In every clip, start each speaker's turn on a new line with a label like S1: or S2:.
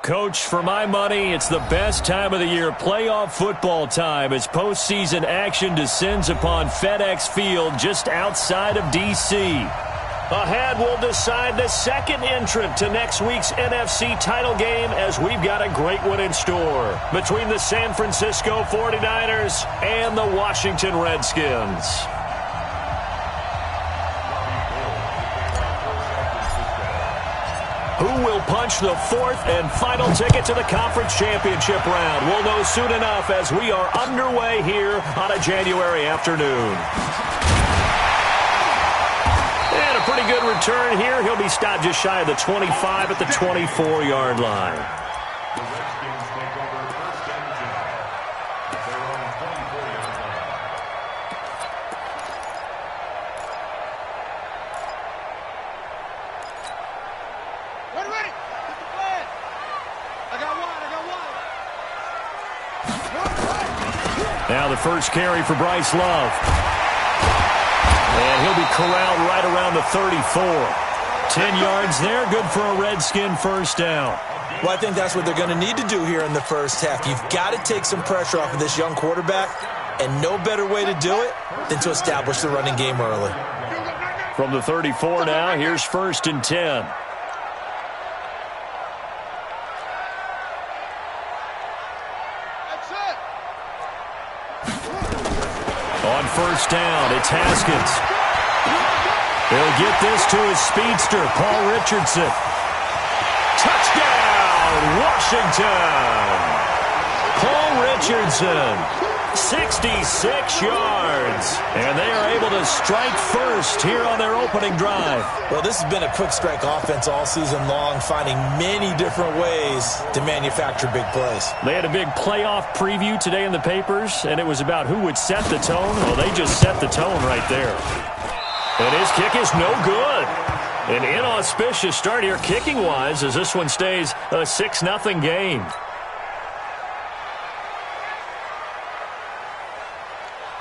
S1: Coach, for my money, it's the best time of the year, playoff football time, as postseason action descends upon FedEx Field just outside of D.C. Ahead, we'll decide the second entrant to next week's NFC title game, as we've got a great one in store between the San Francisco 49ers and the Washington Redskins. Who will punch the fourth and final ticket to the conference championship round? We'll know soon enough as we are underway here on a January afternoon. And a pretty good return here. He'll be stopped just shy of the 25 at the 24-yard line. Now the first carry for Bryce Love. And he'll be corralled right around the 34. 10 yards there, good for a Redskin first down.
S2: Well, I think that's what they're going to need to do here in the first half. You've got to take some pressure off of this young quarterback, and no better way to do it than to establish the running game early.
S1: From the 34 now, here's first and 10. On first down, it's Haskins. He'll get this to his speedster, Paul Richardson. Touchdown, Washington! Paul Richardson, 66 yards. And they are able to strike first here on their opening drive.
S2: Well, this has been a quick strike offense all season long, finding many different ways to manufacture big plays.
S1: They had a big playoff preview today in the papers, and it was about who would set the tone. Well, they just set the tone right there. And his kick is no good. An inauspicious start here kicking-wise as this one stays a 6-0 game.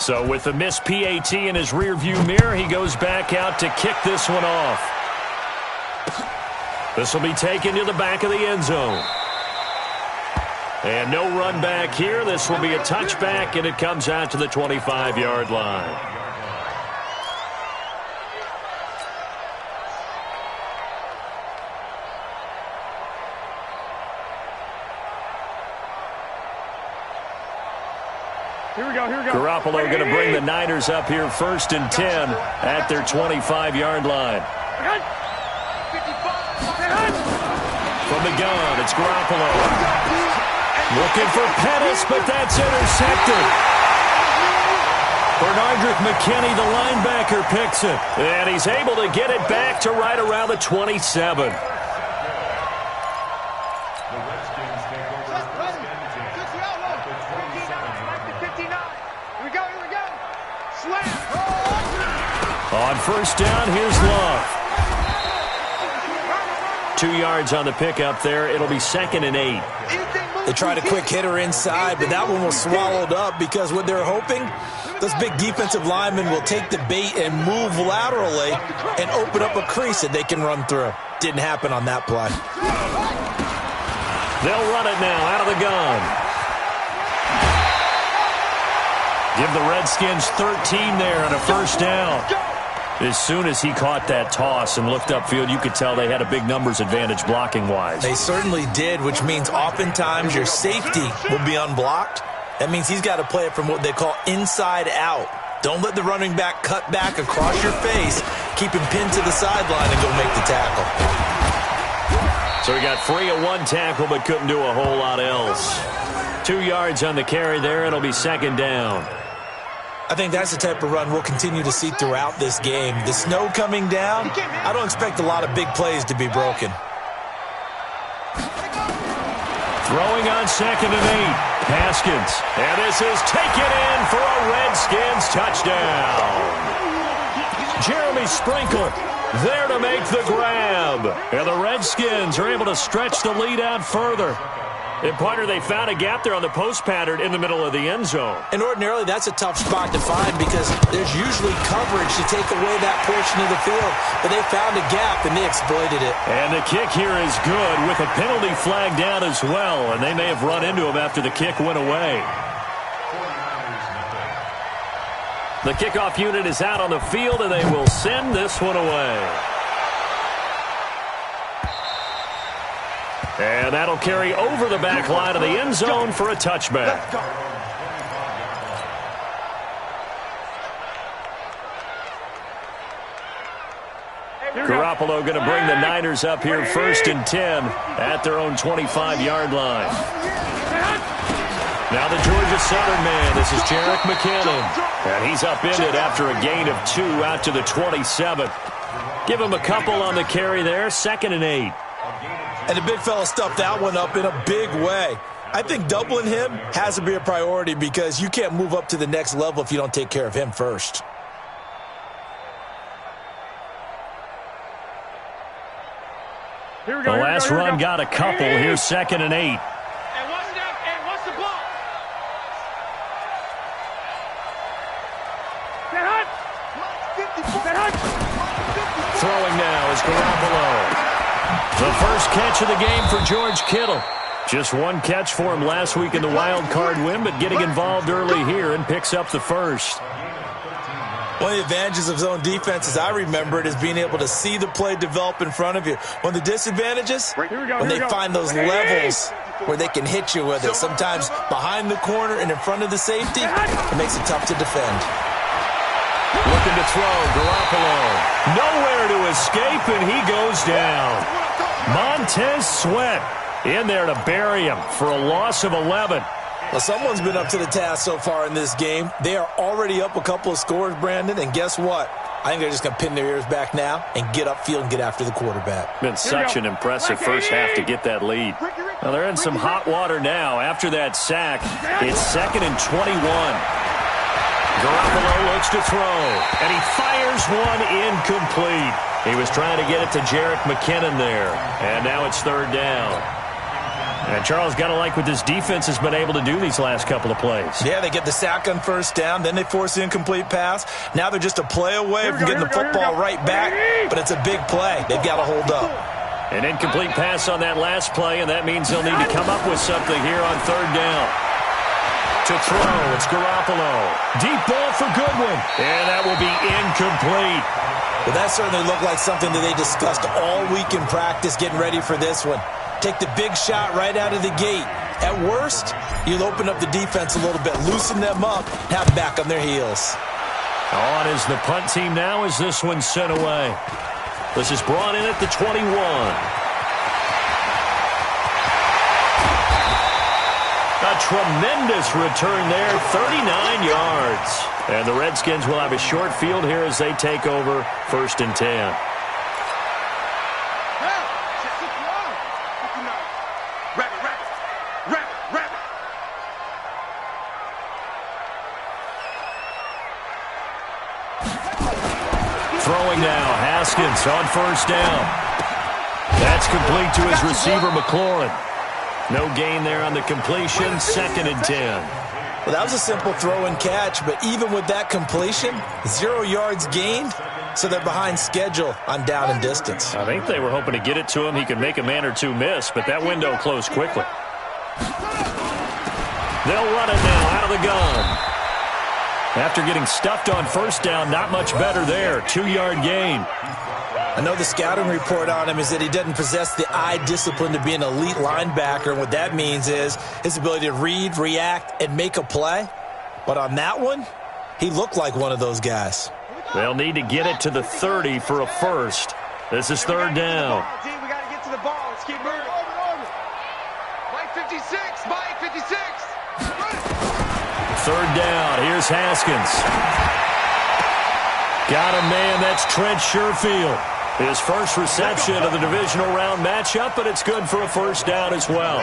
S1: So with the missed PAT in his rearview mirror, he goes back out to kick this one off. This will be taken to the back of the end zone. And no run back here. This will be a touchback, and it comes out to the 25-yard line.
S3: Here we go.
S1: Garoppolo going to bring the Niners up here first and 10 at their 25-yard line. From the gun, it's Garoppolo. Looking for Pettis, but that's intercepted. Bernardrick McKinney, the linebacker, picks it. And he's able to get it back to right around the 27. On first down, here's Love. 2 yards on the pickup there. It'll be 2nd and 8.
S2: They tried a quick hitter inside, but that one was swallowed up because what they're hoping, those big defensive linemen will take the bait and move laterally and open up a crease that they can run through. Didn't happen on that play.
S1: They'll run it now out of the gun. Give the Redskins 13 there and a first down. As soon as he caught that toss and looked upfield, you could tell they had a big numbers advantage blocking-wise.
S2: They certainly did, which means oftentimes your safety will be unblocked. That means he's got to play it from what they call inside out. Don't let the running back cut back across your face. Keep him pinned to the sideline and go make the tackle.
S1: So he got free of one tackle but couldn't do a whole lot else. 2 yards on the carry there. It'll be 2nd down.
S2: I think that's the type of run we'll continue to see throughout this game. The snow coming down, I don't expect a lot of big plays to be broken.
S1: Throwing on 2nd and 8. Haskins. And this is taken in for a Redskins touchdown. Jeremy Sprinkle there to make the grab. And the Redskins are able to stretch the lead out further. And, partner, they found a gap there on the post pattern in the middle of the end zone.
S2: And ordinarily, that's a tough spot to find because there's usually coverage to take away that portion of the field. But they found a gap, and they exploited it.
S1: And the kick here is good with a penalty flag down as well. And they may have run into him after the kick went away. The kickoff unit is out on the field, and they will send this one away. And that'll carry over the back line of the end zone for a touchback. Garoppolo going to bring the Niners up here 1st and 10 at their own 25-yard line. Now the Georgia Southern man. This is Jerick McKinnon. And he's upended after a gain of 2 out to the 27. Give him a couple on the carry there. 2nd and 8.
S2: And the big fella stuffed that one up in a big way. I think doubling him has to be a priority because you can't move up to the next level if you don't take care of him first.
S1: The last run got a couple. Here's 2nd and 8.
S3: What's the ball?
S1: Throwing now is Garoppolo. The first catch of the game for George Kittle. Just one catch for him last week in the wild card win, but getting involved early here and picks up the first.
S2: One of the advantages of zone defense, as I remember it, is being able to see the play develop in front of you. One of the disadvantages, when they find those levels where they can hit you with it, sometimes behind the corner and in front of the safety, it makes it tough to defend.
S1: Looking to throw, Garoppolo. Nowhere to escape, and he goes down. Montez Sweat in there to bury him for a loss of 11.
S2: Well, someone's been up to the task so far in this game. They are already up a couple of scores, Brandon, and guess what? I think they're just going to pin their ears back now and get upfield and get after the quarterback.
S1: Been such an impressive first half to get that lead. Now they're in some hot water now. After that sack, it's 2nd and 21. Garoppolo looks to throw, and he fires one incomplete. He was trying to get it to Jerick McKinnon there, and now it's 3rd down. And Charles, got to like what this defense has been able to do these last couple of plays.
S2: Yeah, they get the sack on 1st down, then they force the incomplete pass. Now they're just a play away from getting the football right back, but it's a big play. They've got to hold up.
S1: An incomplete pass on that last play, and that means they'll need to come up with something here on 3rd down. To throw, it's Garoppolo. Deep ball for Goodwin, and that will be incomplete.
S2: Well, that certainly looked like something that they discussed all week in practice getting ready for this one. Take the big shot right out of the gate. At worst, you'll open up the defense a little bit, loosen them up, have them back on their heels.
S1: On is the punt team now as this one's sent away. This is brought in at the 21. A tremendous return there, 39 yards. And the Redskins will have a short field here as they take over 1st and 10. Throwing now, Haskins on 1st down. That's complete to his receiver, McLaurin. No gain there on the completion, 2nd and 10.
S2: Well, that was a simple throw and catch, but even with that completion, 0 yards gained, so they're behind schedule on down and distance.
S1: I think they were hoping to get it to him. He could make a man or two miss, but that window closed quickly. They'll run it now out of the gun. After getting stuffed on 1st down, not much better there. 2-yard gain.
S2: I know the scouting report on him is that he doesn't possess the eye discipline to be an elite linebacker. And what that means is his ability to read, react, and make a play. But on that one, he looked like one of those guys.
S1: They'll need to get it to the 30 for a first. This is 3rd down.
S3: We got to get to the ball. Let's keep moving. Mike 56. Mike 56.
S1: 3rd down. Here's Haskins. Got a man. That's Trent Sherfield. His first reception of the divisional round matchup, but it's good for a 1st down as well.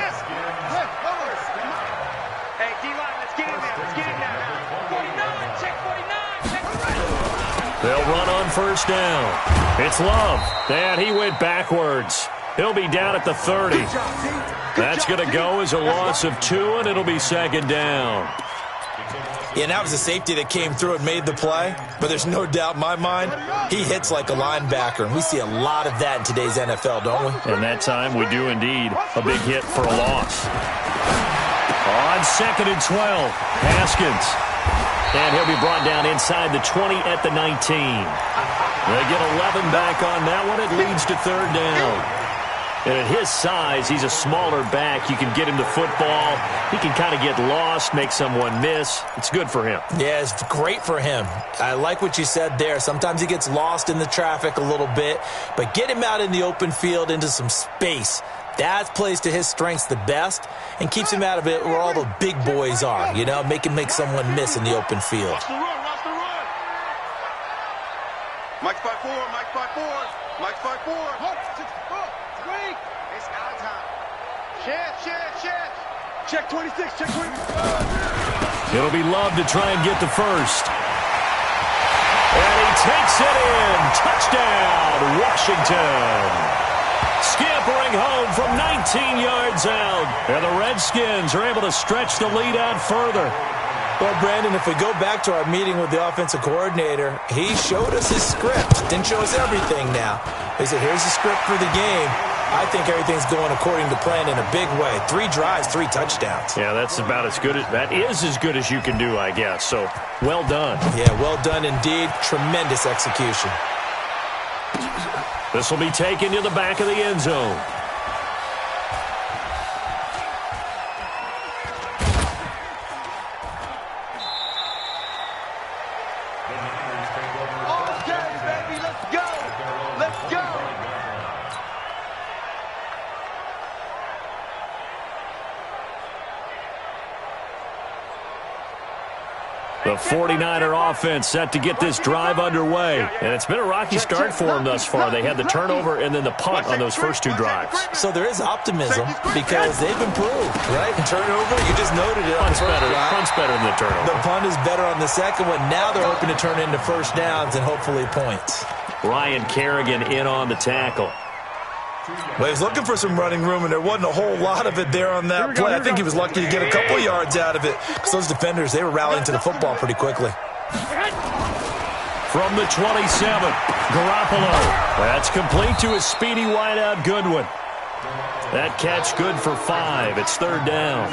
S3: Hey, D-line, let's get in there. Let's get in there now. 49, check 49.
S1: They'll run on 1st down. It's Love. And he went backwards. He'll be down at the 30. That's going to go as a loss of 2, and it'll be second down.
S2: Yeah, and that was a safety that came through and made the play, but there's no doubt in my mind he hits like a linebacker, and we see a lot of that in today's NFL, don't we?
S1: And that time we do indeed. A big hit for a loss. On 2nd and 12, Haskins. And he'll be brought down inside the 20 at the 19. They get 11 back on that one. It leads to third down. And at his size, he's a smaller back. You can get him the football. He can kind of get lost, make someone miss. It's good for him.
S2: Yeah, it's great for him. I like what you said there. Sometimes he gets lost in the traffic a little bit, but get him out in the open field into some space. That plays to his strengths the best and keeps him out of it where all the big boys are, you know, make someone miss in the open field.
S3: Watch the run, watch the run. Mike 5-4, Mike 5-4, Mike 5-4. It's our time. Check. Check 26, check 26.
S1: It'll be Love to try and get the first. And he takes it in. Touchdown, Washington. Scampering home from 19 yards out. And the Redskins are able to stretch the lead out further.
S2: Well, Brandon, if we go back to our meeting with the offensive coordinator, he showed us his script. Didn't show us everything now. He said, here's the script for the game. I think everything's going according to plan in a big way. 3 drives, 3 touchdowns.
S1: Yeah, that's about as good as that is as good as you can do, I guess. So, well done.
S2: Yeah, well done indeed. Tremendous execution.
S1: This will be taken to the back of the end zone. The 49er offense set to get this drive underway. And it's been a rocky start for them thus far. They had the turnover and then the punt on those first 2 drives.
S2: So there is optimism because they've improved, right? Turnover, you just noted it.
S1: Punt's better than the turnover.
S2: The punt is better on the second one. Now they're hoping to turn into first downs and hopefully points.
S1: Ryan Kerrigan in on the tackle.
S2: Well, he was looking for some running room, and there wasn't a whole lot of it there on that play. I think he was lucky to get a couple yards out of it because those defenders, they were rallying to the football pretty quickly.
S1: From the 27, Garoppolo. That's complete to a speedy wideout Goodwin. That catch good for 5. It's third down.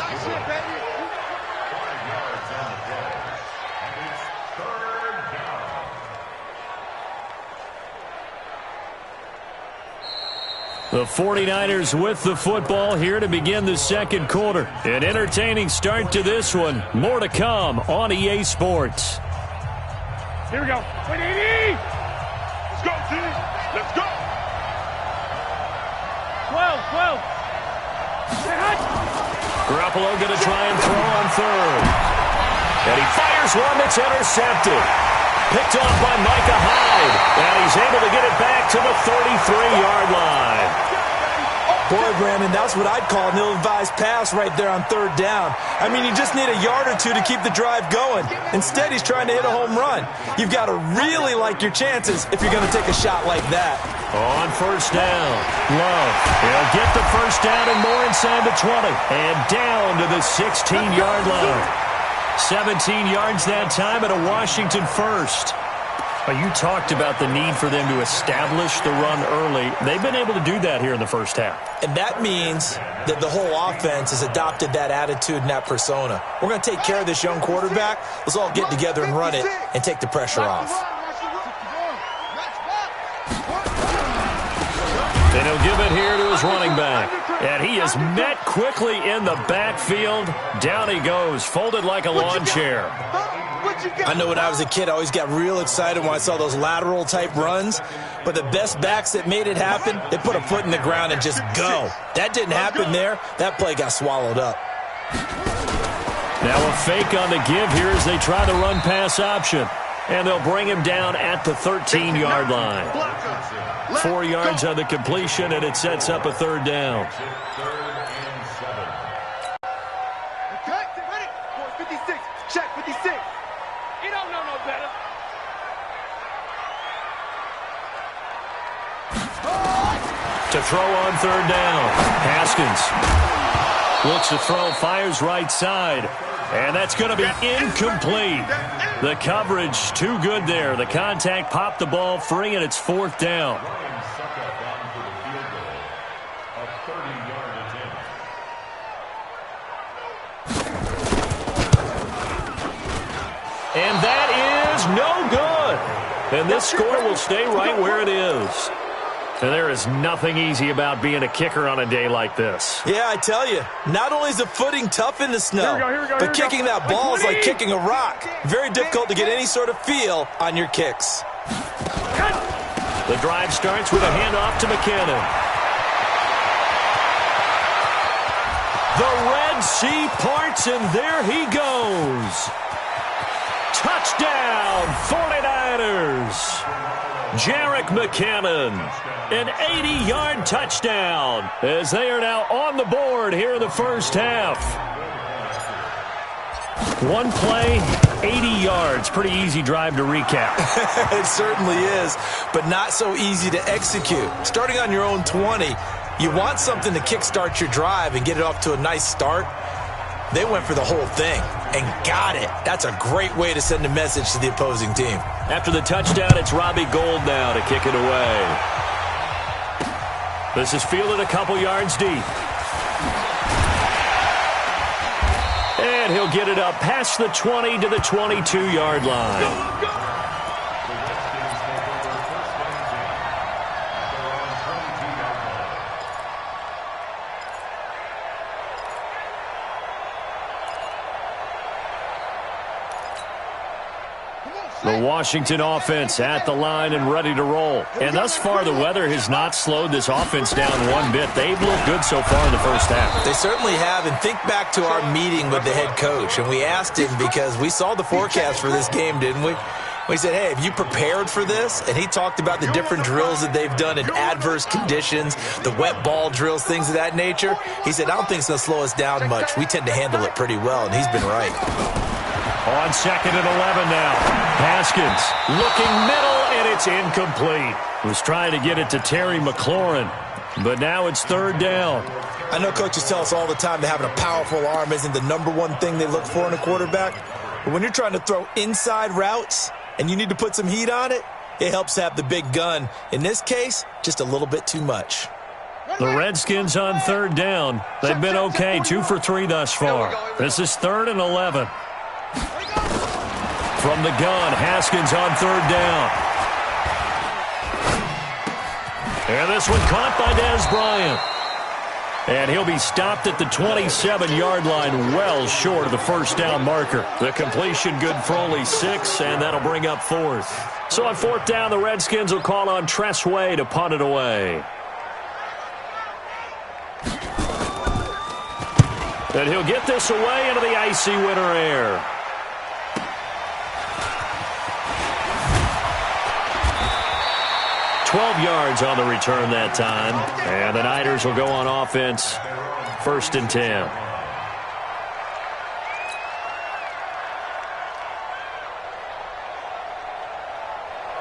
S1: The 49ers with the football here to begin the second quarter. An entertaining start to this one. More to come on EA Sports.
S3: Here we go. Let's go, team. Let's go. 12.
S1: Garoppolo going to try and throw on third. And he fires one that's intercepted. Picked off by Micah Hyde. And he's able to get it back to the 33-yard line.
S2: Boy, Brandon, that's what I'd call an ill-advised pass right there on third down. I mean, you just need a yard or 2 to keep the drive going. Instead, he's trying to hit a home run. You've got to really like your chances if you're going to take a shot like that.
S1: On first down, Love. He'll get the first down and more inside the 20. And down to the 16-yard line. 17 yards that time at a Washington first. You talked about the need for them to establish the run early. They've been able to do that here in the first half.
S2: And that means that the whole offense has adopted that attitude and that persona. We're going to take care of this young quarterback. Let's all get together and run it and take the pressure off.
S1: And he'll give it here to his running back. And he is met quickly in the backfield. Down he goes, folded like a lawn chair.
S2: I know when I was a kid, I always got real excited when I saw those lateral-type runs. But the best backs that made it happen, they put a foot in the ground and just go. That didn't happen there. That play got swallowed up.
S1: Now a fake on the give here as they try the run-pass option. And they'll bring him down at the 13-yard line. 4 yards on the completion, and it sets up a third down. To throw on third down, Haskins. Looks to throw, fires right side. And that's going to be incomplete. The coverage too good there. The contact popped the ball free, and it's 4th down. And that is no good. And this score will stay right where it is. And there is nothing easy about being a kicker on a day like this.
S2: Yeah, I tell you, not only is the footing tough in the snow, but kicking that ball is like kicking a rock. Very difficult to get any sort of feel on your kicks.
S1: The drive starts with a handoff to McKinnon. The Red Sea parts, and there he goes. Touchdown, 49ers. Jerick McKinnon, an 80-yard touchdown, as they are now on the board here in the first half. One play, 80 yards. Pretty easy drive to recap.
S2: It certainly is, but not so easy to execute. Starting on your own 20, you want something to kickstart your drive and get it off to a nice start. They went for the whole thing and got it. That's a great way to send a message to the opposing team.
S1: After the touchdown, it's Robbie Gould now to kick it away. This is fielded a couple yards deep. And he'll get it up past the 20 to the 22-yard line. The Washington offense at the line and ready to roll. And thus far, the weather has not slowed this offense down one bit. They've looked good so far in the first half.
S2: They certainly have. And think back to our meeting with the head coach. And we asked him because we saw the forecast for this game, didn't we? We said, hey, have you prepared for this? And he talked about the different drills that they've done in adverse conditions, the wet ball drills, things of that nature. He said, I don't think it's going to slow us down much. We tend to handle it pretty well, and he's been right.
S1: On 2nd and 11 now. Haskins looking middle, and it's incomplete. Was trying to get it to Terry McLaurin, but now it's 3rd down.
S2: I know coaches tell us all the time that having a powerful arm isn't the #1 thing they look for in a quarterback. But when you're trying to throw inside routes and you need to put some heat on it, it helps have the big gun. In this case, just a little bit too much.
S1: The Redskins on 3rd down. They've been okay, 2 for 3 thus far. This is 3rd and 11. From the gun, Haskins on 3rd down. And this one caught by Dez Bryant. And he'll be stopped at the 27-yard line, well short of the first down marker. The completion good for only 6, and that'll bring up 4th. So on 4th down, the Redskins will call on Tress Way to punt it away. And he'll get this away into the icy winter air. Yards on the return that time. And the Niners will go on offense. 1st and 10.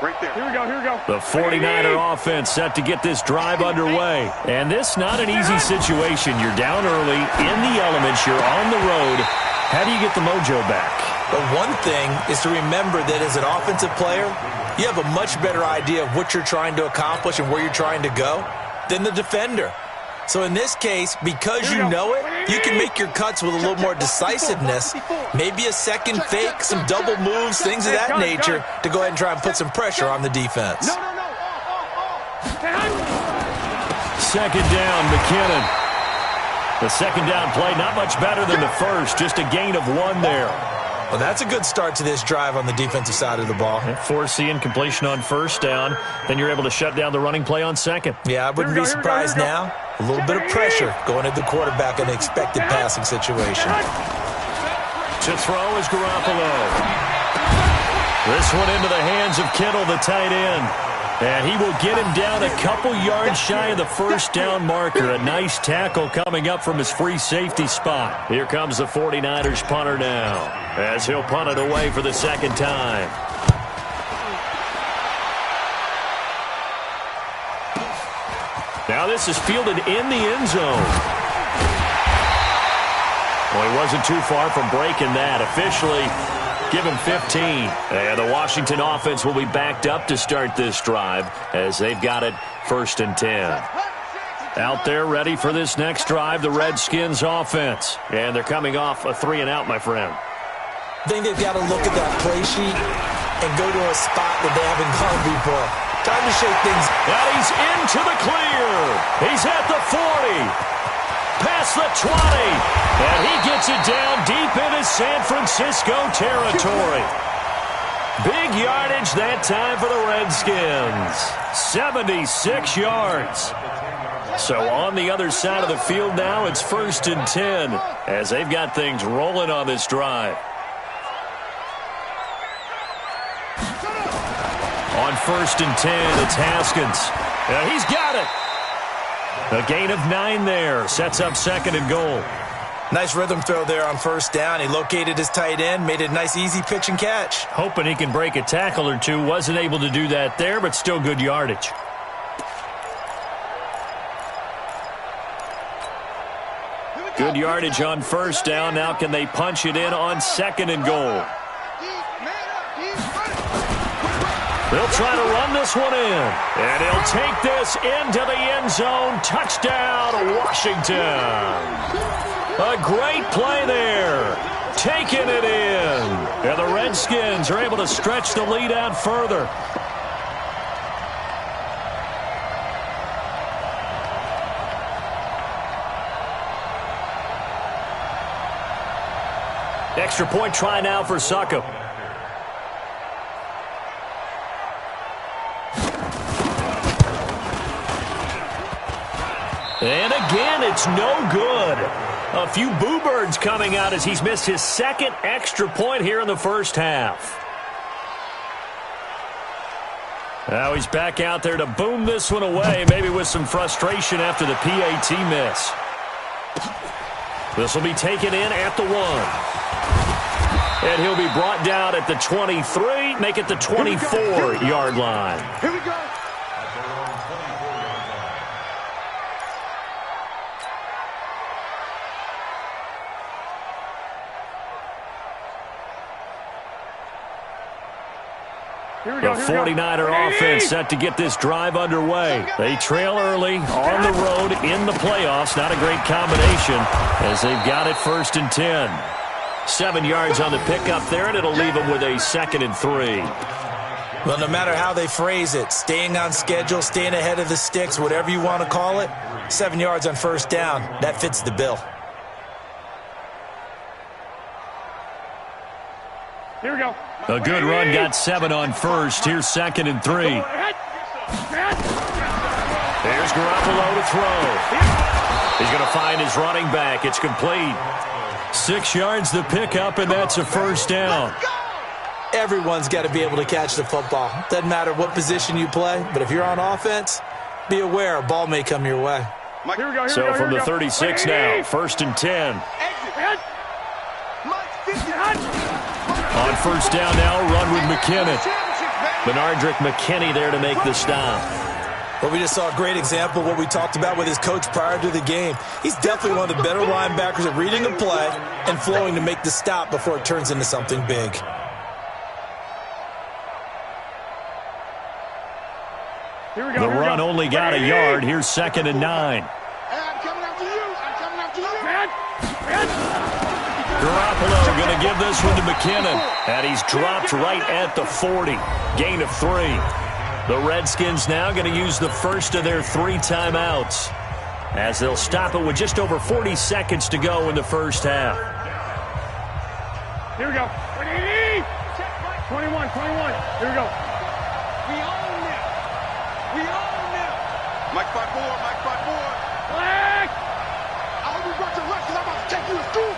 S3: Right there. Here we go, here we go.
S1: The 49er offense set to get this drive underway. And this not an easy situation. You're down early, in the elements, you're on the road. How do you get the mojo back?
S2: But one thing is to remember that as an offensive player, you have a much better idea of what you're trying to accomplish and where you're trying to go than the defender. So in this case, because you know it, you can make your cuts with a little more decisiveness, maybe a second fake, some double moves, things of that nature, to go ahead and try and put some pressure on the defense.
S1: 2nd down, McKinnon. The 2nd down play, not much better than the first, just a gain of 1 there.
S2: Well, that's a good start to this drive on the defensive side of the ball.
S1: Force the incompletion on 1st down. Then you're able to shut down the running play on 2nd.
S2: Yeah, I wouldn't be surprised now. A little bit of pressure going at the quarterback in an expected passing situation.
S1: To throw is Garoppolo. This one into the hands of Kittle, the tight end. And he will get him down a couple yards shy of the first down marker. A nice tackle coming up from his free safety spot. Here comes the 49ers punter now, as he'll punt it away for the 2nd time. Now this is fielded in the end zone. wasn't too far from breaking that. Officially, give him 15. And the Washington offense will be backed up to start this drive as they've got it 1st and 10. Out there ready for this next drive, the Redskins offense. And they're coming off a 3-and-out, my friend.
S2: I think they've got to look at that play sheet and go to a spot that they haven't gone before. Time to shake things.
S1: And he's into the clear. He's at the 40. Past the 20. And he gets it down deep into San Francisco territory. Big yardage that time for the Redskins. 76 yards. So on the other side of the field now, it's 1st and 10 as they've got things rolling on this drive. On 1st and 10, it's Haskins. And he's got it. A gain of 9 there. Sets up 2nd and goal.
S2: Nice rhythm throw there on 1st down. He located his tight end, made it a nice easy pitch and catch.
S1: Hoping he can break a tackle or two. Wasn't able to do that there, but still good yardage. Good yardage on 1st down. Now can they punch it in on 2nd and goal? They'll try to run this one in. And he'll take this into the end zone. Touchdown, Washington. A great play there. Taking it in. And the Redskins are able to stretch the lead out further. Extra point try now for Succop. And again, it's no good. A few boo birds coming out as he's missed his 2nd extra point here in the 1st half. Now he's back out there to boom this one away, maybe with some frustration after the PAT miss. This will be taken in at the 1. And he'll be brought down at the 23, make it the 24-yard line.
S3: Here we go.
S1: The 49er offense set to get this drive underway. They trail early on the road in the playoffs. Not a great combination as they've got it 1st and 10. 7 yards on the pickup there, and it'll leave them with a 2nd and 3.
S2: Well, no matter how they phrase it, staying on schedule, staying ahead of the sticks, whatever you want to call it, 7 yards on 1st down, that fits the bill.
S3: Here we go.
S1: A good run, got 7 on 1st. Here's 2nd and 3. There's Garoppolo to throw. He's going to find his running back. It's complete. 6 yards the pickup, and that's a 1st down.
S2: Everyone's got to be able to catch the football. Doesn't matter what position you play, but if you're on offense, be aware a ball may come your way.
S1: So from the 36 now, 1st and 10. On 1st down now, run with McKinnon. Benardrick McKinney there to make the stop.
S2: Well, we just saw a great example of what we talked about with his coach prior to the game. He's definitely one of the better linebackers at reading a play and flowing to make the stop before it turns into something big.
S1: The run only got a yard. Here's 2nd and 9.
S3: I'm coming after you. I'm coming after you.
S1: Garoppolo going to give this one to McKinnon. And he's dropped right at the 40. Gain of 3. The Redskins now going to use the first of their 3 timeouts as they'll stop it with just over 40 seconds to go in the 1st half.
S3: Here we go. 21. Here we go. We own it. We own it. Mike 5-4. Black. I hope you brought your left because I'm about to take you to school.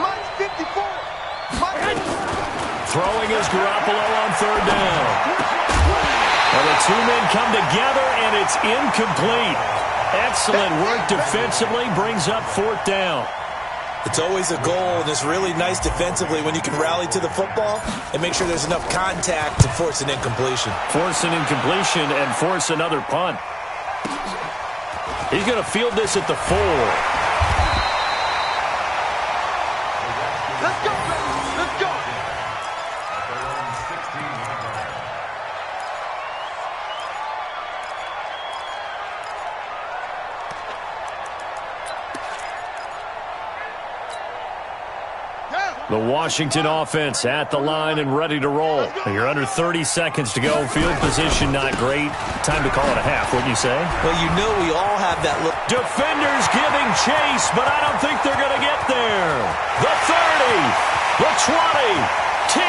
S3: Mike's 54.
S1: Throwing is Garoppolo on 3rd down. And the 2 men come together, and it's incomplete. Excellent work defensively, brings up 4th down.
S2: It's always a goal, and it's really nice defensively when you can rally to the football and make sure there's enough contact to force an incompletion.
S1: Force an incompletion and force another punt. He's going to field this at the 4. The Washington offense at the line and ready to roll. You're under 30 seconds to go. Field position not great. Time to call it a half, wouldn't you say?
S2: Well, you know we all have that look.
S1: Defenders giving chase, but I don't think they're going to get there. The 30, the 20, 10,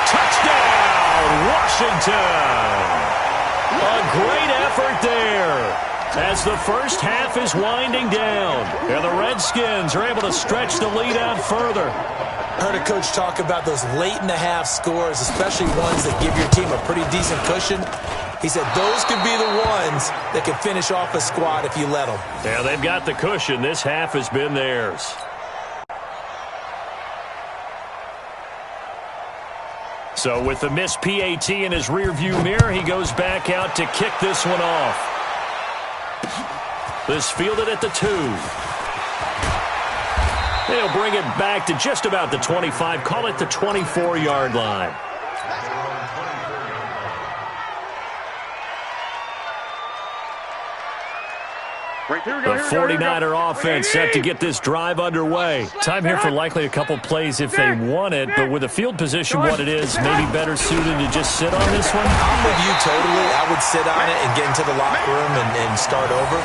S1: touchdown, Washington. A great effort there as the first half is winding down. And the Redskins are able to stretch the lead out further.
S2: Heard a coach talk about those late-in-the-half scores, especially ones that give your team a pretty decent cushion. He said those could be the ones that could finish off a squad if you let them.
S1: Yeah, they've got the cushion. This half has been theirs. So with the missed PAT in his rearview mirror, he goes back out to kick this one off. This fielded at the 2. They'll bring it back to just about the 25. Call it the 24-yard line. The 49er offense set to get this drive underway. Time here for likely a couple plays if they want it, but with the field position what it is, maybe better suited to just sit on this one?
S2: I'm with you totally. I would sit on it and get into the locker room and start over.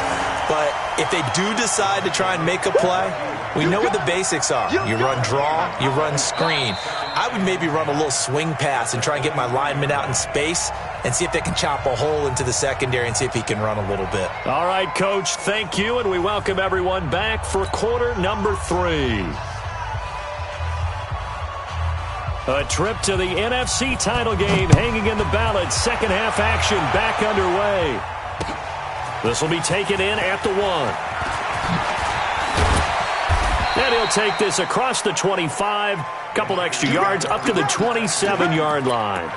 S2: But if they do decide to try and make a play, we know what the basics are. You run draw, you run screen. I would maybe run a little swing pass and try and get my lineman out in space and see if they can chop a hole into the secondary and see if he can run a little bit.
S1: All right, Coach, thank you, and we welcome everyone back for quarter number 3. A trip to the NFC title game hanging in the balance. Second half action back underway. This will be taken in at the 1. And he'll take this across the 25, couple extra yards up to the 27-yard line.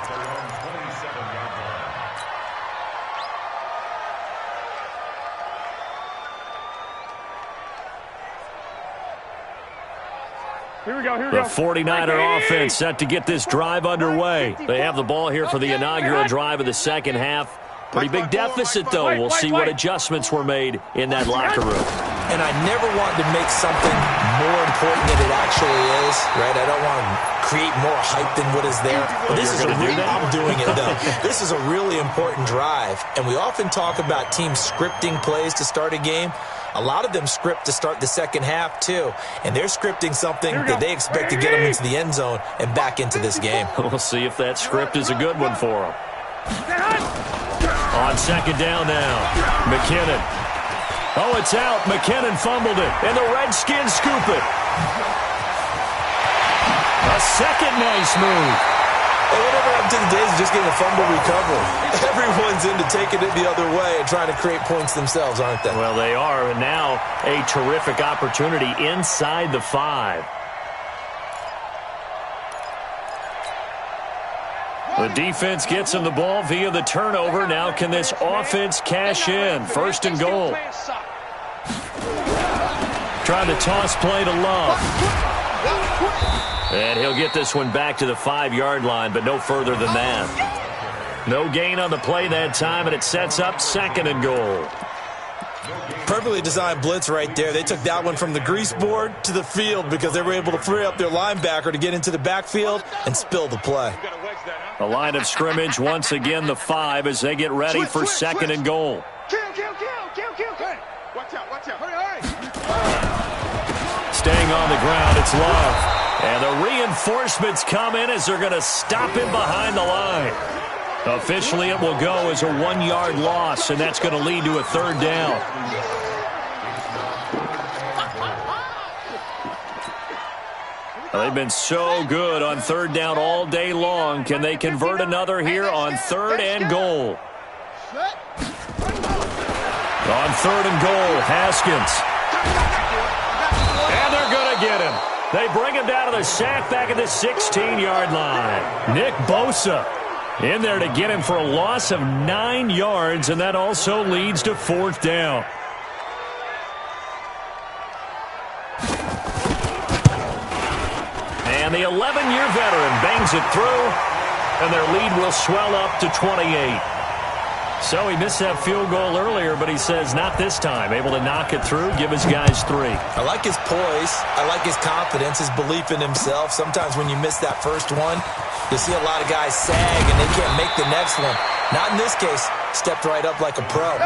S3: Here we go.
S1: The 49er offense set to get this drive underway. They have the ball here for the inaugural drive of the second half. Pretty big deficit, though. We'll see what adjustments were made in that locker room.
S2: And I never want to make something more important than it actually is, right? I don't want to create more hype than what is there. But this is I'm doing it, though. This is a really important drive. And we often talk about teams scripting plays to start a game. A lot of them script to start the second half, too. And they're scripting something that they expect to get them into the end zone and back into this game.
S1: We'll see if that script is a good one for them. On second down now, McKinnon. Oh, it's out. McKinnon fumbled it, and the Redskins scoop it. A second nice move.
S2: Hey, whatever happened to the days of just getting a fumble recovery? Everyone's into taking it the other way and trying to create points themselves, aren't they?
S1: Well, they are, and now a terrific opportunity inside the 5. The defense gets him the ball via the turnover. Now can this offense cash in? First and goal. Trying to toss play to Love. And he'll get this one back to the 5-yard line, but no further than that. No gain on the play that time, and it sets up second and goal.
S2: Perfectly designed blitz right there. They took that one from the grease board to the field because they were able to free up their linebacker to get into the backfield and spill the play.
S1: The line of scrimmage, once again, the 5 as they get ready for second and goal.
S3: Kill. Watch out. Hurry.
S1: Staying on the ground, it's Love. And the reinforcements come in as they're going to stop him behind the line. Officially, it will go as a 1-yard loss, and that's going to lead to a third down. They've been so good on third down all day long. Can they convert another here on third and goal? On third and goal, Haskins. And they're going to get him. They bring him down to the sack back at the 16-yard line. Nick Bosa in there to get him for a loss of 9 yards, and that also leads to fourth down. And the 11-year veteran bangs it through, and their lead will swell up to 28. So he missed that field goal earlier, but he says not this time. Able to knock it through, give his guys 3.
S2: I like his poise. I like his confidence, his belief in himself. Sometimes when you miss that first one, you see a lot of guys sag and they can't make the next one. Not in this case. Stepped right up like a pro.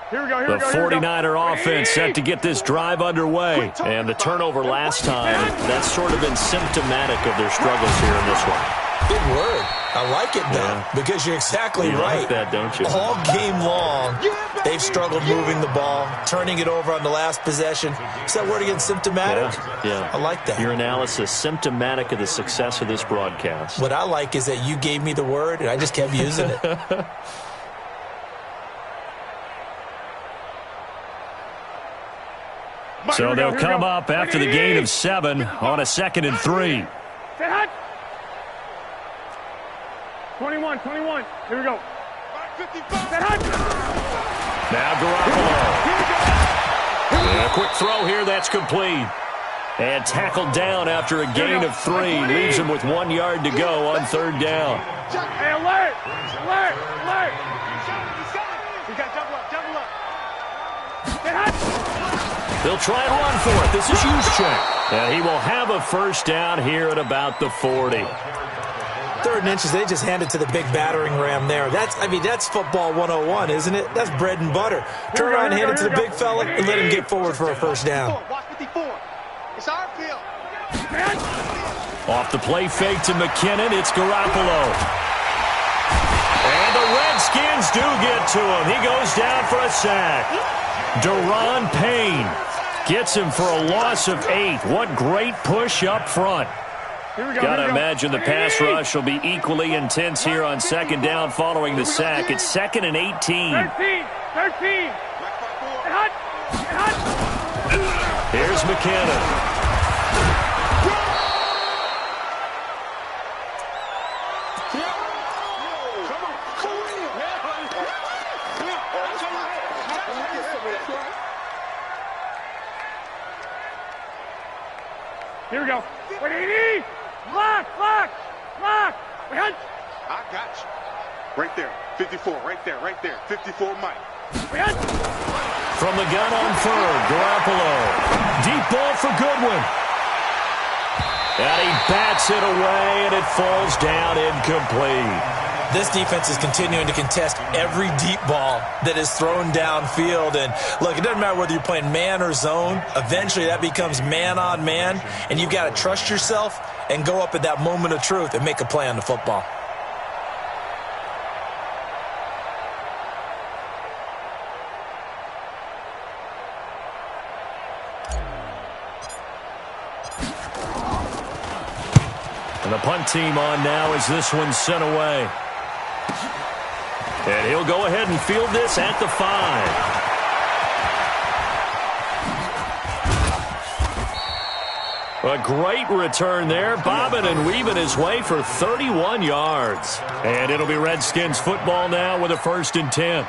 S3: Here we go,
S1: The 49er offense set to get this drive underway. And the turnover last time, that's sort of been symptomatic of their struggles here in this one.
S2: Good word. I like it, though, because you're exactly right.
S1: Like that, don't you?
S2: All game long, they've struggled moving the ball, turning it over on the last possession. Is that word again, symptomatic?
S1: Yeah.
S2: I like that.
S1: Your analysis, symptomatic of the success of this broadcast.
S2: What I like is that you gave me the word, and I just kept using it.
S1: So they'll come up after the gain of 7 on a 2nd and 3.
S3: 21. Here we go.
S1: Now Garoppolo. And a quick throw here, that's complete. And tackled down after a gain of 3. Leaves him with 1 yard to go on 3rd down.
S3: Hey, alert! We got double up.
S1: They'll try and run for it. This is Juszczyk. And he will have a first down here at about the 40.
S2: 3rd and inches, they just hand it to the big battering ram there. That's football 101, isn't it? That's bread and butter. Turn around and hand it to the big fella and let him get forward for a first down.
S3: It's our field.
S1: Off the play fake to McKinnon, it's Garoppolo. And the Redskins do get to him. He goes down for a sack. Daron Payne gets him for a loss of 8. What great push up front. Got to imagine the pass rush will be equally intense here on 2nd down following the sack. It's 2nd and 18.
S3: 13.
S1: Here's McKinnon.
S3: Here we go. Lock. I got you. Right there. 54. Right there. 54 Mike.
S1: From the gun on 3rd, Garoppolo. Deep ball for Goodwin. And he bats it away, and it falls down incomplete.
S2: This defense is continuing to contest every deep ball that is thrown downfield. And, look, it doesn't matter whether you're playing man or zone. Eventually, that becomes man on man, and you've got to trust yourself and go up at that moment of truth and make a play on the football.
S1: And the punt team on now as this one's sent away. And he'll go ahead and field this at the 5. A great return there, bobbing and weaving his way for 31 yards. And it'll be Redskins football now with a 1st and 10.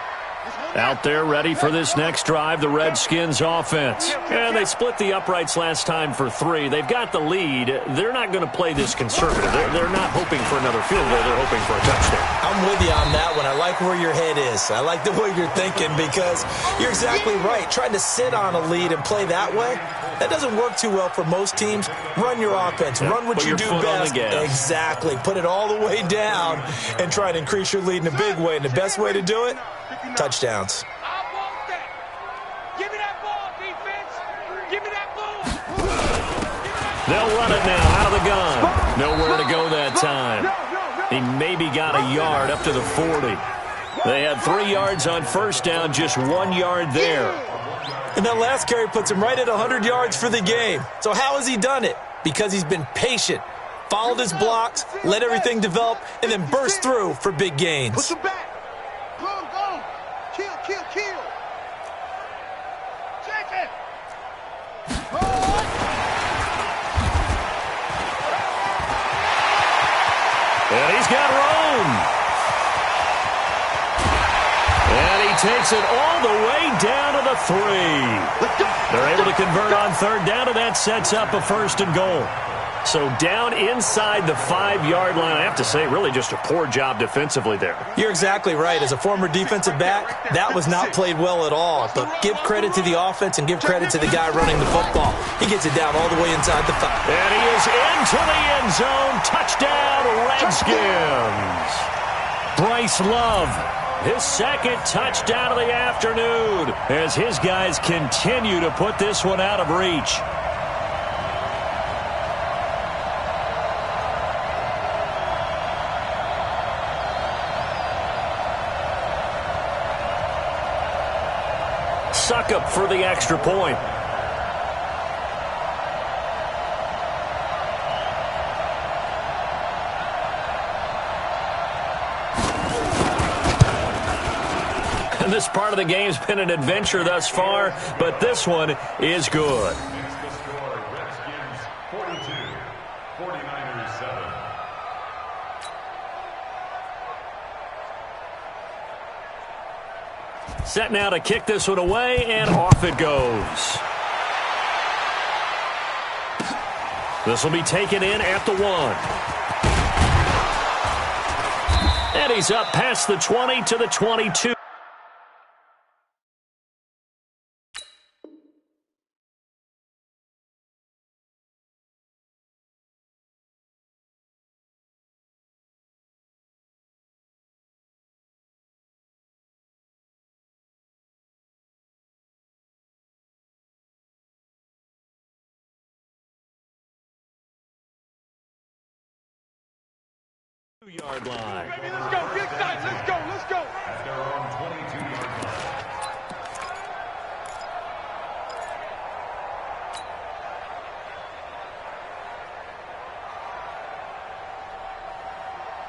S1: Out there ready for this next drive, the Redskins offense. And they split the uprights last time for 3. They've got the lead. They're not going to play this conservative. They're not hoping for another field goal. They're hoping for a touchdown.
S2: I'm with you on that one. I like where your head is. I like the way you're thinking because you're exactly right. Trying to sit on a lead and play that way, that doesn't work too well for most teams. Run your offense. Run what you do best. Exactly. Put it all the way down and try to increase your lead in a big way. And the best way to do it, touchdowns.
S3: I want that. Give me that ball, defense. Give me that ball.
S1: They'll run it now out of the gun. Nowhere to go that time. He maybe got a yard up to the 40. They had 3 yards on 1st down, just 1 yard there.
S2: And that last carry puts him right at 100 yards for the game. So how has he done it? Because he's been patient, followed his blocks, let everything develop, and then burst through for big gains.
S3: Put your back. Go. Kill. Check it.
S1: And he's got room. takes it all the way down to the 3. They're able to convert on third down, and that sets up a 1st and goal. So down inside the 5-yard line. I have to say, really just a poor job defensively there.
S2: You're exactly right. As a former defensive back, that was not played well at all. But give credit to the offense and give credit to the guy running the football. He gets it down all the way inside the 5.
S1: And he is into the end zone. Touchdown, Redskins. Bryce Love, his 2nd touchdown of the afternoon, as his guys continue to put this one out of reach. Suckup for the extra point. And this part of the game's been an adventure thus far, but this one is good.
S4: Redskins 42, 49ers 7.
S1: Set now to kick this one away, and off it goes. This will be taken in at the 1. And he's up past the 20 to the 22. Yard line.
S3: Baby, let's go. Get excited. Let's go. Let's go.
S4: At their own 22-yard line.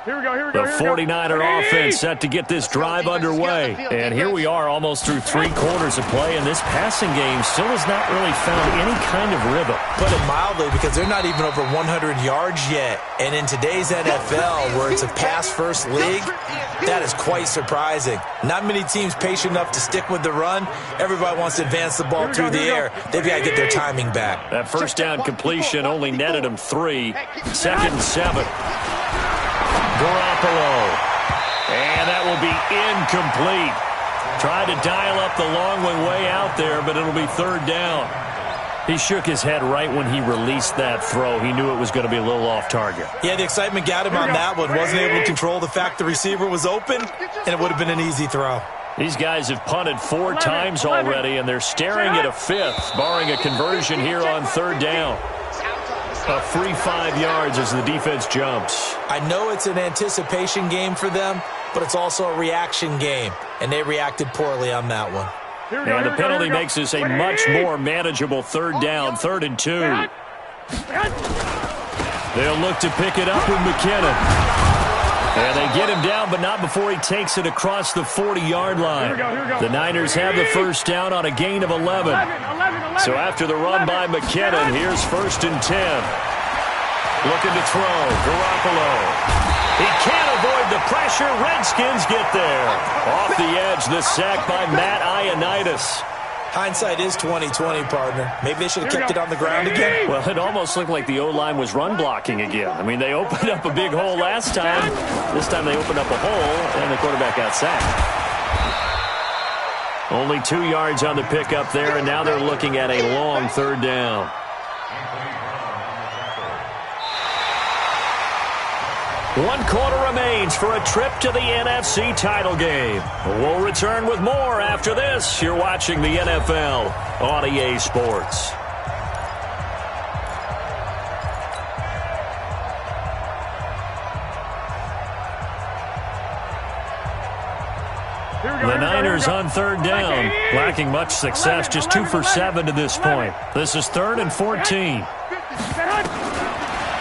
S3: Here we go. Here we go.
S1: The 49er offense set to get this drive underway. And here we are almost through 3 quarters of play, and this passing game still has not really found any kind of rhythm.
S2: Put it mildly, because they're not even over 100 yards yet. And in today's NFL, where it's a pass-first league, that is quite surprising. Not many teams patient enough to stick with the run. Everybody wants to advance the ball through the air. They've got to get their timing back.
S1: That first down completion only netted them 3. 2nd and 7. Garoppolo. And that will be incomplete. Tried to dial up the long one way out there, but it'll be 3rd down. He shook his head right when he released that throw. He knew it was going to be a little off target.
S2: Yeah, the excitement got him on that one. Wasn't able to control the fact the receiver was open, and it would have been an easy throw.
S1: These guys have punted 4 times already, and they're staring at a 5th, barring a conversion here on 3rd down. A free 5 yards as the defense jumps.
S2: I know it's an anticipation game for them, but it's also a reaction game, and they reacted poorly on that one.
S1: And the penalty makes this a much more manageable 3rd down, 3rd and 2. They'll look to pick it up with McKinnon. And they get him down, but not before he takes it across the 40-yard line. The Niners have the first down on a gain of 11. So after the run by McKinnon, here's 1st and 10. Looking to throw. Garoppolo. He can't avoid the pressure. Redskins get there. Off the edge, the sack by Matt Ioannidis.
S2: Hindsight is 20/20, partner. Maybe they should have kept it on the ground again.
S1: Well, it almost looked like the O-line was run blocking again. I mean, they opened up a big hole last time. This time they opened up a hole, and the quarterback got sacked. Only 2 yards on the pickup there, and now they're looking at a long 3rd down. 1 quarter remains for a trip to the NFC title game. We'll return with more after this. You're watching the NFL on EA Sports. The Niners on 3rd down, lacking much success, just 2 for 7 to this point. This is 3rd and 14.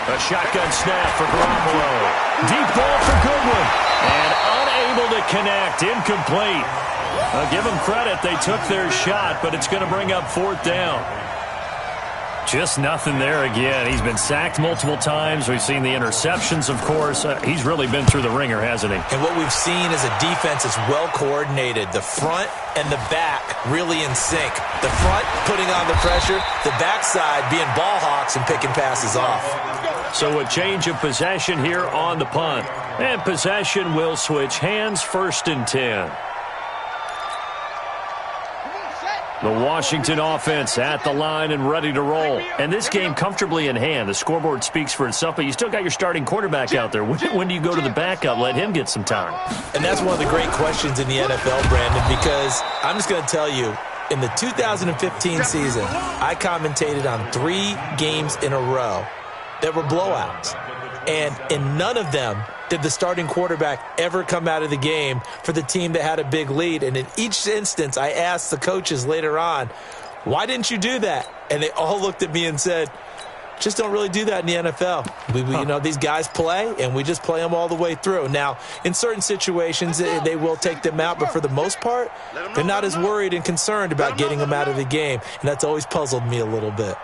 S1: A shotgun snap for Garoppolo. Deep ball for Goodwin. And unable to connect. Incomplete. I'll give them credit. They took their shot, but it's going to bring up 4th down. Just nothing there again. He's been sacked multiple times. We've seen the interceptions, of course. He's really been through the ringer, hasn't he?
S2: And what we've seen is a defense that's well coordinated. The front and the back really in sync. The front putting on the pressure, the backside being ball hawks and picking passes off.
S1: So a change of possession here on the punt. And possession will switch hands, 1st and 10. The Washington offense at the line and ready to roll. And this game comfortably in hand. The scoreboard speaks for itself, but you still got your starting quarterback out there. When do you go to the backup? Let him get some time.
S2: And that's one of the great questions in the NFL, Brandon, because I'm just going to tell you, in the 2015 season, I commentated on 3 games in a row that were blowouts. And in none of them did the starting quarterback ever come out of the game for the team that had a big lead. And in each instance, I asked the coaches later on, why didn't you do that? And they all looked at me and said, just don't really do that in the NFL. You know, these guys play, and we just play them all the way through. Now, in certain situations, they will take them out, but for the most part, they're not as worried and concerned about getting them out of the game. And that's always puzzled me a little bit.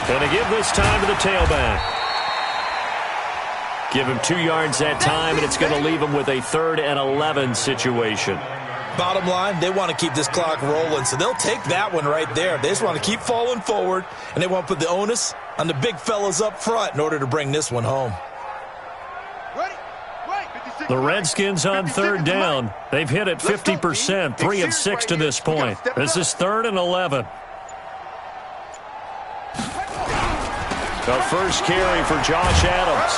S1: Going to give this time to the tailback. Give him 2 yards that time, and it's going to leave him with a 3rd and 11 situation.
S2: Bottom line, they want to keep this clock rolling, so they'll take that one right there. They just want to keep falling forward, and they want to put the onus on the big fellas up front in order to bring this one home.
S1: The Redskins on 3rd down. They've hit it 50%, 3 of 6 to this point. This is 3rd and 11. The first carry for Josh Adams.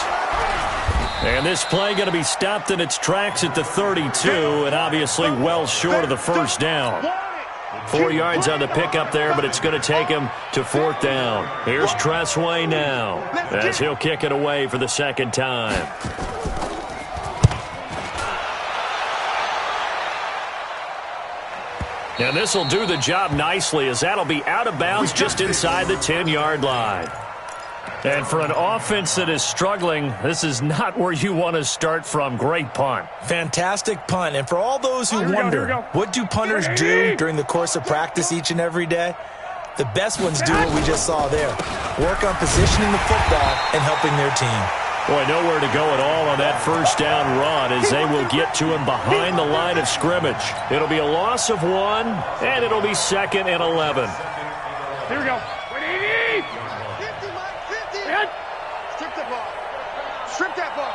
S1: And this play going to be stopped in its tracks at the 32, and obviously well short of the first down. 4 yards on the pickup there, but it's going to take him to 4th down. Here's Tressway now as he'll kick it away for the 2nd time. And this will do the job nicely, as that'll be out of bounds just inside the 10-yard line. And for an offense that is struggling, this is not where you want to start from. Great punt.
S2: Fantastic punt. And for all those who wonder, what do punters do during the course of practice each and every day? The best ones do what we just saw there. Work on positioning the football and helping their team.
S1: Boy, nowhere to go at all on that first down run, as they will get to him behind the line of scrimmage. It'll be a loss of 1, and it'll be 2nd and 11.
S3: Here we go. 180. 50, Mike, 50. Strip that ball. Strip that ball.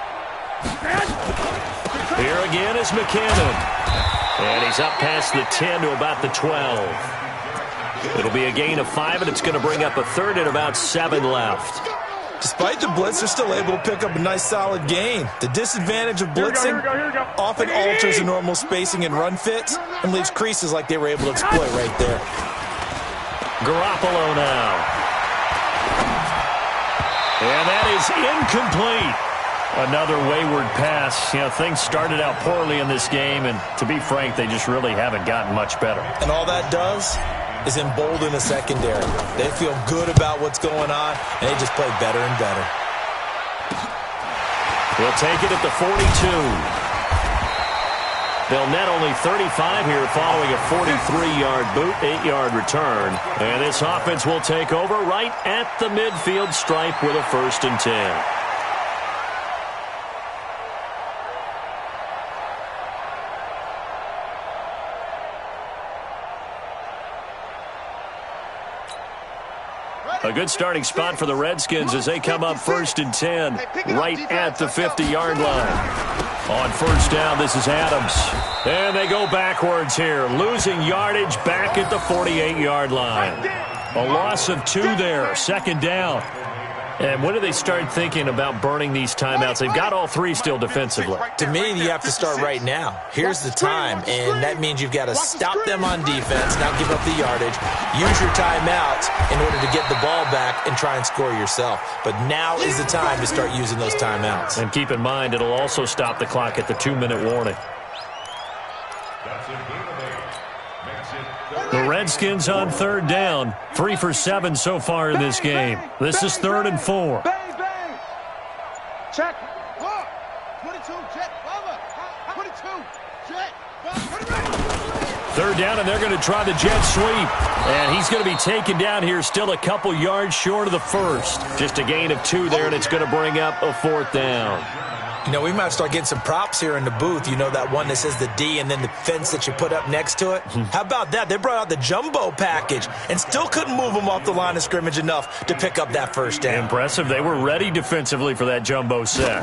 S1: Here again is McKinnon. And he's up past the 10 to about the 12. It'll be a gain of 5, and it's going to bring up a 3rd and about 7 left.
S2: Despite the blitz, they're still able to pick up a nice solid gain. The disadvantage of blitzing often alters the normal spacing and run fits and leaves creases like they were able to exploit right there.
S1: Garoppolo now. And that is incomplete. Another wayward pass. You know, things started out poorly in this game, and to be frank, they just really haven't gotten much better.
S2: And all that does is embolden the secondary. They feel good about what's going on, and they just play better and better.
S1: He'll take it at the 42. They'll net only 35 here following a 43-yard boot, 8-yard return. And this offense will take over right at the midfield stripe with a 1st and 10. A good starting spot for the Redskins as they come up 1st and 10 right at the 50-yard line. On 1st down, this is Adams. And they go backwards here, losing yardage back at the 48-yard line. A loss of 2 there, 2nd down. And when do they start thinking about burning these timeouts? They've got all 3 still defensively.
S2: To me, you have to start right now. Here's the time, and that means you've got to stop them on defense, not give up the yardage, use your timeouts in order to get the ball back and try and score yourself. But now is the time to start using those timeouts.
S1: And keep in mind, it'll also stop the clock at the 2-minute warning. The Redskins on 3rd down, 3 for 7 so far in this game. This is 3rd and 4.
S3: Check. 22, jet, cover. 22, jet,
S1: third down, and they're going to try the jet sweep. And he's going to be taken down here, still a couple yards short of the first. Just a gain of 2 there, and it's going to bring up a 4th down.
S2: You know, we might start getting some props here in the booth. You know, that one that says the D and then the fence that you put up next to it? How about that? They brought out the jumbo package and still couldn't move them off the line of scrimmage enough to pick up that first down.
S1: Impressive. They were ready defensively for that jumbo set.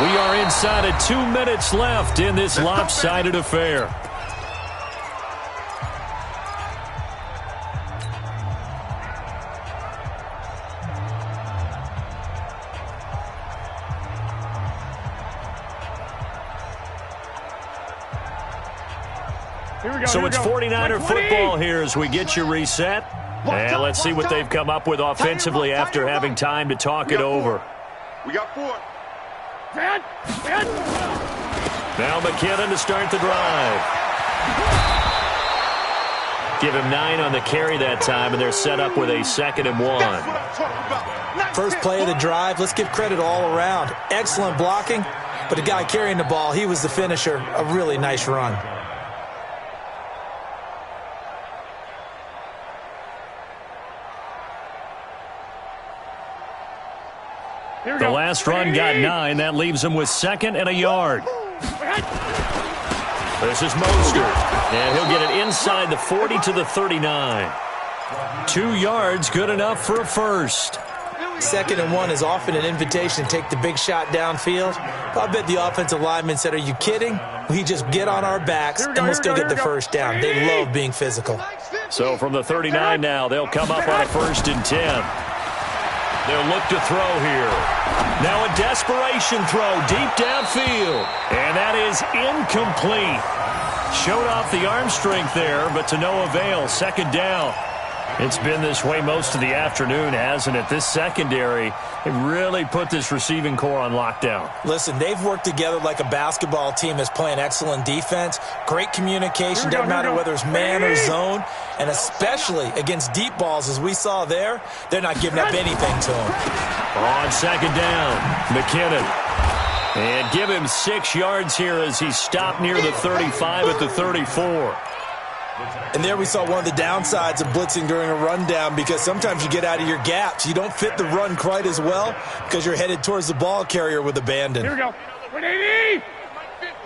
S1: We are inside of 2 minutes left in this lopsided affair. So it's 49er football here as we get you reset. And let's see what they've come up with offensively after having time to talk it over.
S3: We got 4.
S1: Now McKinnon to start the drive. Give him 9 on the carry that time, and they're set up with a 2nd and 1.
S2: First play of the drive, let's give credit all around. Excellent blocking, but the guy carrying the ball, he was the finisher. A really nice run.
S1: The last run got 9. That leaves him with 2nd and a yard. This is Mostert, and he'll get it inside the 40 to the 39. 2 yards, good enough for a first.
S2: 2nd and 1 is often an invitation to take the big shot downfield. I bet the offensive lineman said, are you kidding? We just get on our backs and let's go get the first down. They love being physical.
S1: So from the 39 now, they'll come up on a 1st and 10. They'll look to throw here. Now a desperation throw deep downfield. And that is incomplete. Showed off the arm strength there, but to no avail. 2nd down. It's been this way most of the afternoon, hasn't it? This secondary, they really put this receiving core on lockdown.
S2: Listen, they've worked together like a basketball team that's playing excellent defense. Great communication, doesn't matter whether it's man or zone. And especially against deep balls, as we saw there, they're not giving up anything to them.
S1: On 2nd down, McKinnon. And give him 6 yards here as he's stopped near the 35 at the 34.
S2: And there we saw one of the downsides of blitzing during a rundown, because sometimes you get out of your gaps. You don't fit the run quite as well because you're headed towards the ball carrier with abandon.
S3: Here we go. 180.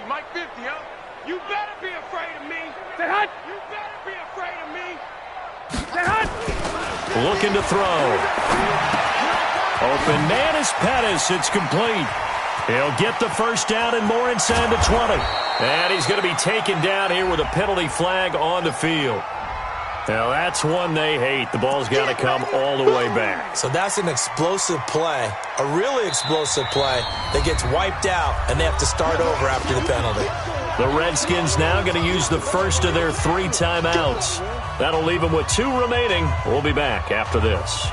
S3: Mike 50, huh? You better be afraid of me. Say hut. You better be afraid of me. Say hut.
S1: Looking to throw. Open man is Pettis. It's complete. He'll get the first down and more inside the 20. And he's going to be taken down here with a penalty flag on the field. Now, that's one they hate. The ball's got to come all the way back.
S2: So that's an explosive play, a really explosive play that gets wiped out, and they have to start over after the penalty.
S1: The Redskins now going to use the first of their 3 timeouts. That'll leave them with 2 remaining. We'll be back after this.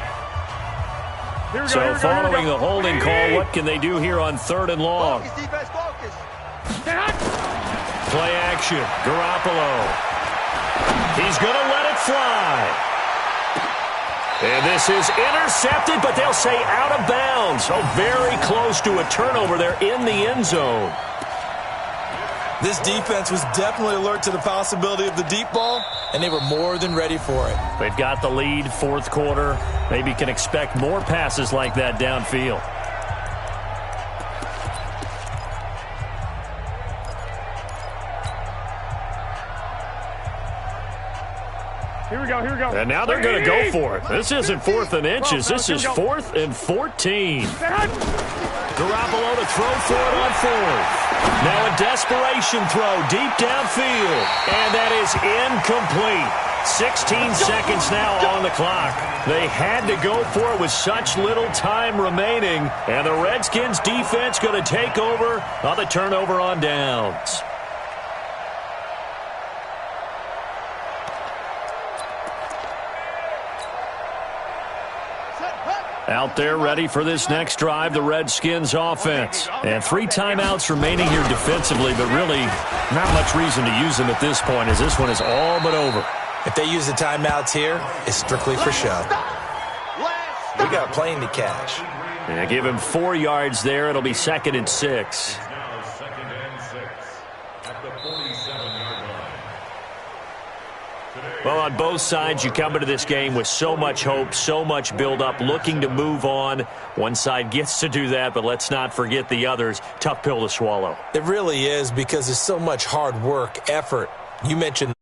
S1: So following the holding call, what can they do here on 3rd and long? Play action. Garoppolo. He's going to let it fly. And this is intercepted, but they'll say out of bounds. Oh, very close to a turnover there in the end zone.
S2: This defense was definitely alert to the possibility of the deep ball, and they were more than ready for it.
S1: They've got the lead, 4th quarter. Maybe can expect more passes like that downfield.
S3: Here we go, here we go.
S1: And now they're going to go for it. This isn't 4th and inches. This is 4th and 14. Garoppolo to throw for it on 4th. Now a desperation throw deep downfield. And that is incomplete. 16 seconds now on the clock. They had to go for it with such little time remaining. And the Redskins defense going to take over on the turnover on downs. Out there ready for this next drive, the Redskins offense. And 3 timeouts remaining here defensively, but really not much reason to use them at this point, as this one is all but over.
S2: If they use the timeouts here, it's strictly for show. We got a plane to catch.
S1: Yeah, give him 4 yards there. It'll be 2nd and 6.
S4: Now 2nd and 6 at the 47-yard line.
S1: Well, on both sides, you come into this game with so much hope, so much build-up, looking to move on. One side gets to do that, but let's not forget the others. Tough pill to swallow.
S2: It really is, because there's so much hard work, effort. You mentioned